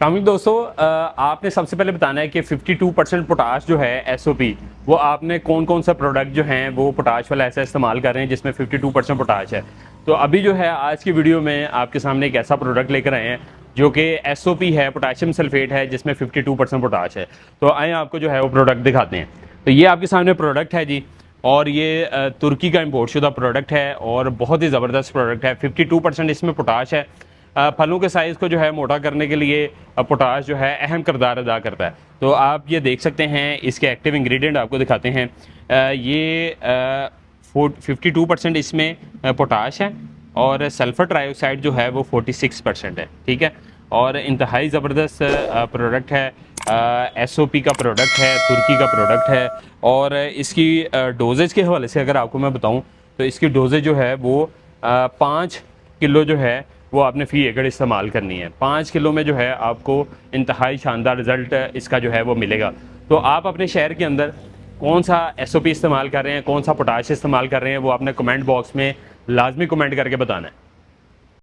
Comic दोस्तों, आपने सबसे पहले बताना है कि 52% पोटाश जो है एसओपी, वो आपने कौन कौन सा प्रोडक्ट जो हैं वो पोटाश वाला ऐसा इस्तेमाल कर रहे हैं जिसमें 52% पोटाश है। तो अभी जो है आज की वीडियो में आपके सामने एक ऐसा प्रोडक्ट लेकर आए हैं जो कि एसओपी है, पोटाशियम सल्फेट है, जिसमें 52% पोटाश है। तो आए आपको जो है वो प्रोडक्ट दिखाते हैं। तो ये आपके सामने प्रोडक्ट है जी, और ये तुर्की का इम्पोर्ट शुदा प्रोडक्ट है और बहुत ही ज़बरदस्त प्रोडक्ट है। 52% इसमें पोटाश है। फलों के साइज़ को जो है मोटा करने के लिए पोटाश जो है अहम किरदार अदा करता है। तो आप ये देख सकते हैं, इसके एक्टिव इंग्रेडिएंट आपको दिखाते हैं। ये 52% इसमें पोटाश है और सल्फर ट्राइऑक्साइड जो है वो 46% है। ठीक है, और इंतहाई ज़बरदस्त प्रोडक्ट है। एसओपी का प्रोडक्ट है, तुर्की का प्रोडक्ट है। और इसकी डोजेज के हवाले से अगर आपको मैं बताऊं तो इसकी डोजेज जो है वो 5 किलो जो है वो आपने फ़ी एकड़ इस्तेमाल करनी है। 5 किलो में जो है आपको इंतहाई शानदार रिज़ल्ट इसका जो है वो मिलेगा। तो आप अपने शहर के अंदर कौन सा एसओपी इस्तेमाल कर रहे हैं, कौन सा पोटाश इस्तेमाल कर रहे हैं, वो आपने कमेंट बॉक्स में लाजमी कमेंट करके बताना है।